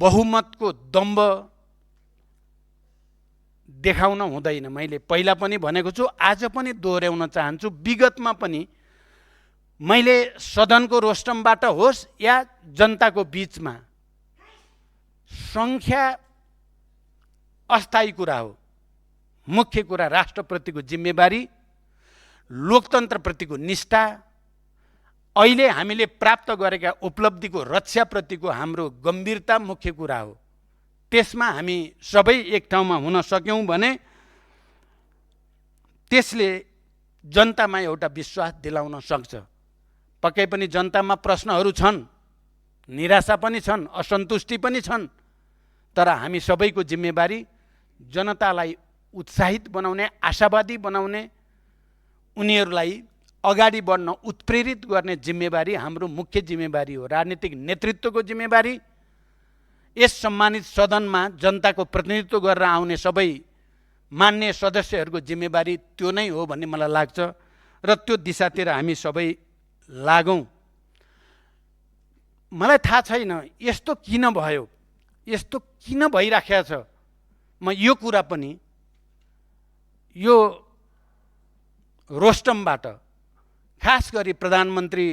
बहुमतको दम्ब देखाउन हुँदैन। मैले पहिला पनि भनेको छु, आज पनि दोहोर्याउन चाहन्छु। विगतमा पनि मैले सदनको रोस्टमबाट होस् या जनताको बीचमा, सङ्ख्या अस्थायी कुरा हो। मुख्य कुरा राष्ट्रप्रतिको जिम्मेवारी, लोकतन्त्रप्रतिको निष्ठा, अहिले हामीले प्राप्त गरेका उपलब्धिको रक्षाप्रतिको हाम्रो गम्भीरता मुख्य कुरा हो। त्यसमा हामी सबै एक ठाउँमा हुन सक्यौँ भने त्यसले जनतामा एउटा विश्वास दिलाउन सक्छ। पक्कै पनि जनतामा प्रश्नहरू छन्, निराशा पनि छन्, असन्तुष्टि पनि छन्, तर हामी सबैको जिम्मेवारी जनतालाई उत्साहित बनाउने, आशावादी बनाउने, उनीहरूलाई अगाडि बढ्न उत्प्रेरित गर्ने जिम्मेवारी हाम्रो मुख्य जिम्मेवारी हो। राजनीतिक नेतृत्वको जिम्मेवारी, यस सम्मानित सदनमा जनताको प्रतिनिधित्व गरेर आउने सबै मान्य सदस्यहरूको जिम्मेवारी त्यो नै हो भन्ने मलाई लाग्छ र त्यो दिशातिर हामी सबै लागौँ। मलाई थाहा छैन यस्तो किन भयो, यस्तो किन भइराखेको छ। म यो कुरा पनि यो रोस्टमबाट खास गरी प्रधानमन्त्री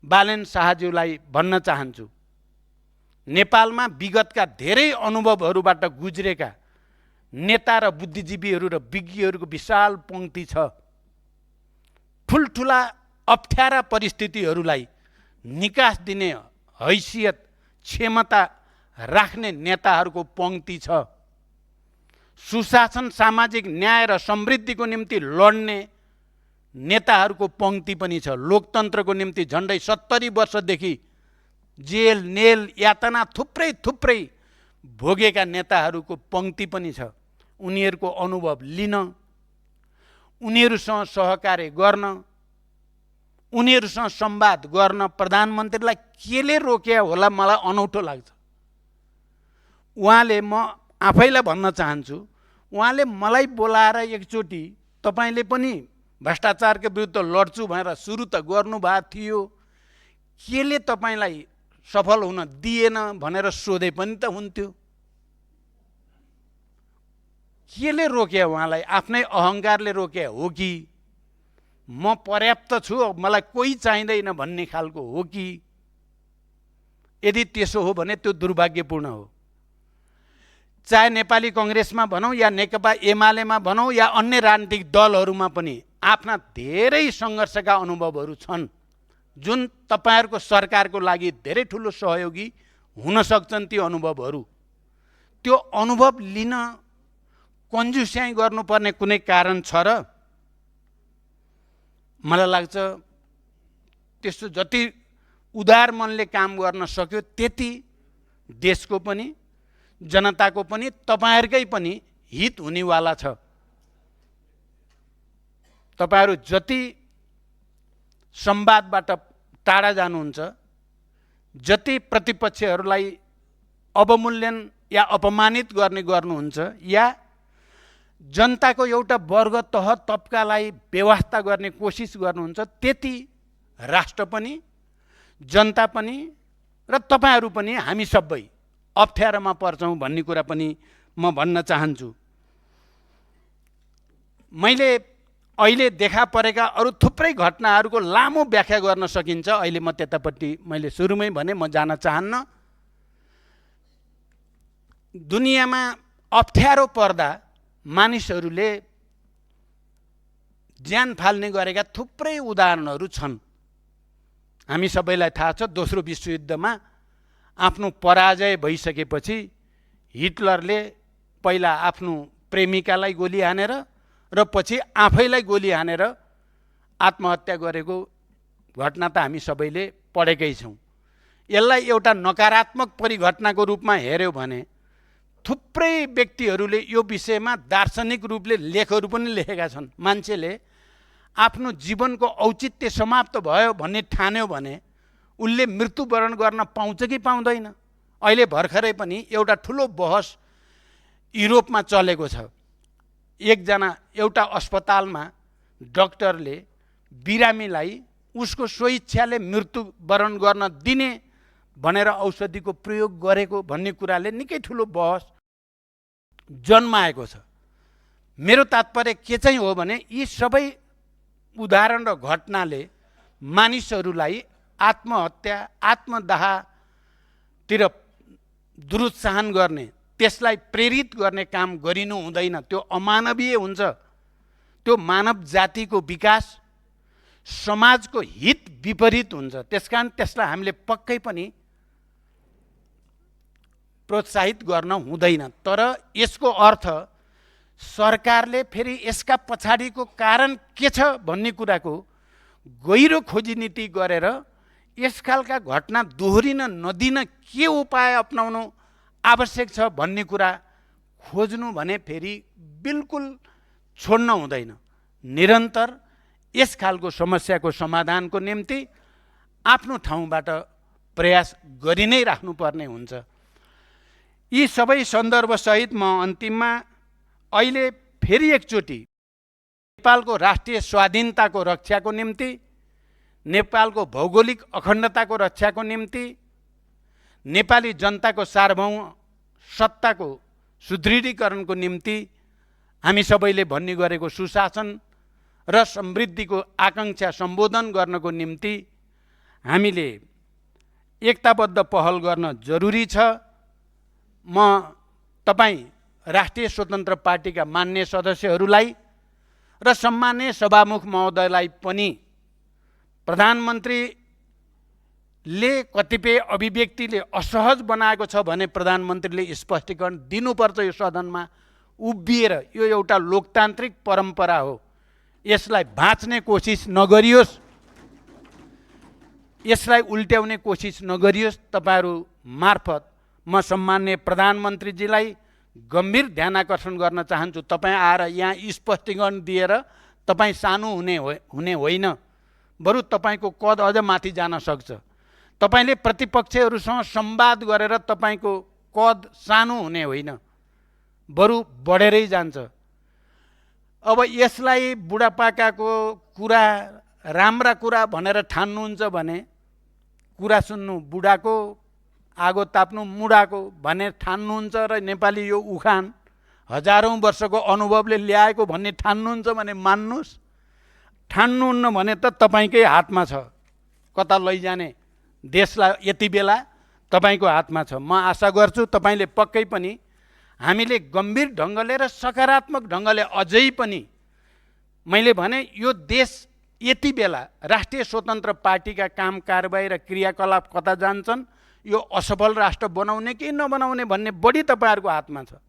बालेन शाहज्यूलाई भन्न चाहन्छु। नेपालमा विगतका धेरै अनुभवहरूबाट गुज्रेका नेता र बुद्धिजीवीहरू र विज्ञहरूको विशाल पङ्क्ति छ। ठुल्ठुला अप्ठ्यारा परिस्थितिहरूलाई निकास दिने हैसियत, क्षमता राख्ने नेताहरूको पङ्क्ति छ। सुशासन, सामाजिक न्याय र समृद्धिको निम्ति लड्ने नेताहरूको पङ्क्ति पनि छ। लोकतन्त्रको निम्ति झन्डै 70 वर्षदेखि जेल नेल यातना थुप्रै थुप्रै भोगेका नेताहरूको पङ्क्ति पनि छ। उनीहरूको अनुभव लिन, उनीहरूसँग सहकार्य गर्न, उनीहरूसँग संवाद गर्न प्रधानमन्त्रीलाई केले रोके होला मलाई अनौठो लाग्छ। उहाँले, म आफैलाई भन्न चाहन्छु, उहाँले मलाई बोलाएर एकचोटि तपाईँले पनि भ्रष्टाचारको विरुद्ध लड्छु भनेर सुरु त गर्नुभएको थियो, केले तपाईँलाई सफल हुन दिएन भनेर सोधे पनि त हुन्थ्यो। केले रोके उहाँलाई? आफ्नै अहङ्कारले रोके हो कि म पर्याप्त छु, मलाई कोही चाहिँदैन भन्ने खालको हो कि? यदि त्यसो हो भने त्यो दुर्भाग्यपूर्ण हो। चाहे नेपाली कङ्ग्रेसमा भनौँ या नेकपा एमालेमा भनौँ या अन्य राजनीतिक दलहरूमा पनि आफ्ना धेरै सङ्घर्षका अनुभवहरू छन्, जुन तपाईँहरूको सरकारको लागि धेरै ठुलो सहयोगी हुन सक्छन्। ती अनुभवहरू, त्यो अनुभव लिन कन्जुस्याइ गर्नुपर्ने कुनै कारण छ र? मलाई लाग्छ त्यस्तो जति उदार मनले काम गर्न सक्यो त्यति देशको पनि, जनताको पनि, तपाईँहरूकै पनि हित हुनेवाला छ। तपाईँहरू जति संवादबाट टाढा जानुहुन्छ, जति प्रतिपक्षहरूलाई अवमूल्यन या अपमानित गर्नुहुन्छ या जनताको एउटा वर्ग तह तबकालाई व्यवस्था गर्ने कोसिस गर्नुहुन्छ, त्यति राष्ट्र पनि, जनता पनि र तपाईँहरू पनि, हामी सबै अप्ठ्यारोमा पर्छौँ भन्ने कुरा पनि म भन्न चाहन्छु। मैले अहिले देखा परेका अरू थुप्रै घटनाहरूको लामो व्याख्या गर्न सकिन्छ। अहिले म त्यतापट्टि मैले सुरुमै भने म जान चाहन्न। दुनियाँमा अप्ठ्यारो पर्दा मानिसहरूले ज्यान फाल्ने गरेका थुप्रै उदाहरणहरू छन्। हामी सबैलाई थाहा छ, दोस्रो विश्वयुद्धमा आफ्नो पराजय भइसकेपछि हिटलरले पहिला आफ्नो प्रेमिकालाई गोली हानेर र पछि आफैलाई गोली हानेर आत्महत्या गरेको घटना त हामी सबैले पढेकै छौँ। यसलाई एउटा नकारात्मक परिघटनाको रूपमा हेर्यो भने थुप्रै व्यक्तिहरूले यो विषयमा दार्शनिक रूपले लेखहरू पनि लेखेका छन्। मान्छेले आफ्नो जीवनको औचित्य समाप्त भयो भन्ने ठान्यो भने उसले मृत्युवरण गर्न पाउँछ कि पाउँदैन? अहिले भर्खरै पनि एउटा ठुलो बहस युरोपमा चलेको छ। एउटा अस्पतालमा डाक्टरले बिरामीलाई उसको स्वेच्छाले मृत्युवरण गर्न दिने भनेर औषधिको प्रयोग गरेको भन्ने कुराले निकै ठुलो बहस जन्माएको छ। मेरो तात्पर्य के चाहिँ हो भने यी सबै उदाहरण र घटनाले मानिसहरूलाई आत्महत्या आत्मदाहतिर दुरुत्साहन गर्ने, त्यसलाई प्रेरित गर्ने काम गरिनु हुँदैन। त्यो अमानवीय हुन्छ। त्यो मानव जातिको विकास, समाजको हित विपरीत हुन्छ। त्यसकारण त्यसलाई हामीले पक्कै पनि प्रोत्साहित गर्न हुँदैन। तर यसको अर्थ सरकारले फेरि यसका पछाडिको कारण के छ भन्ने कुराको गहिरो खोजी नीति गरेर यस खालका घटना दोहोरिन नदिन के उपाय अपनाउनु आवश्यक छ भन्ने कुरा खोज्नु भने फेरि बिल्कुल छोड्न हुँदैन। निरन्तर यस खालको समस्याको समाधानको निम्ति आफ्नो ठाउँबाट प्रयास गरि नै राख्नुपर्ने हुन्छ। यी सबै सन्दर्भसहित म अन्तिममा अहिले फेरि एकचोटि नेपालको राष्ट्रिय स्वाधीनताको रक्षाको निम्ति, नेपालको भौगोलिक अखण्डताको रक्षाको निम्ति, नेपाली जनताको सार्वभौम सत्ताको सुदृढीकरणको निम्ति हामी सबैले भन्ने गरेको सुशासन र समृद्धिको आकांक्षा सम्बोधन गर्नको निम्ति हामीले एकताबद्ध पहल गर्न जरुरी छ। म तपाईँ राष्ट्रिय स्वतन्त्र पार्टीका मान्य सदस्यहरूलाई र सम्माननीय सभामुख महोदयलाई पनि प्रधानमन्त्रीले कतिपय अभिव्यक्तिले असहज बनाएको छ भने प्रधानमन्त्रीले स्पष्टीकरण दिनुपर्छ। यो सदनमा उभिएर यो एउटा लोकतान्त्रिक परम्परा हो, यसलाई भाँच्ने कोसिस नगरियोस्, यसलाई उल्ट्याउने कोसिस नगरियोस्। तपाईहरू मार्फत म सम्माननीय प्रधानमन्त्रीजीलाई गम्भीर ध्यानाकर्षण गर्न चाहन्छु। तपाईँ आएर यहाँ स्पष्टीकरण दिएर तपाईँ सानो हुने होइन, बरु तपाईँको कद अझ माथि जान सक्छ। तपाईँले प्रतिपक्षहरूसँग संवाद गरेर तपाईँको कद सानो हुने होइन, बरु बढेरै जान्छ। अब यसलाई बुढापाकाको कुरा, राम्रा कुरा भनेर ठान्नुहुन्छ भने कुरा सुन्नु बुढाको, आगो ताप्नु मुढाको भनेर ठान्नुहुन्छ र नेपाली यो उखान हजारौँ वर्षको अनुभवले ल्याएको भन्ने ठान्नुहुन्छ भने मान्नुहोस्। ठान्नुहुन्न भने त तपाईँकै हातमा छ, कता लैजाने देशलाई यति बेला तपाईँको हातमा छ। म आशा गर्छु तपाईँले पक्कै पनि हामीले गम्भीर ढङ्गले र सकारात्मक ढङ्गले अझै पनि, मैले भने यो देश यति बेला राष्ट्रिय स्वतन्त्र पार्टीका काम कारबाही र क्रियाकलाप कता जान्छन्, यो असफल राष्ट्र बनाउने कि नबनाउने भन्ने बढी तपाईँहरूको हातमा छ।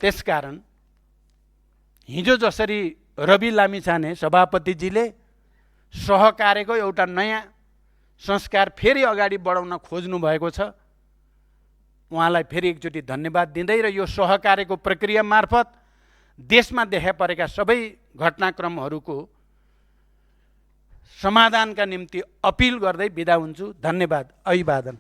त्यसकारण हिजो जसरी रवि लामिछाने सभापतिजीले सहकार्यको एउटा नयाँ संस्कार फेरि अगाडि बढाउन खोज्नु भएको छ, उहाँलाई फेरि एकचोटि धन्यवाद दिँदै र यो सहकार्यको प्रक्रिया मार्फत देशमा देखा परेका सबै घटनाक्रमहरूको समाधानका निम्ति अपिल गर्दै बिदा हुन्छु। धन्यवाद। अभिवादन।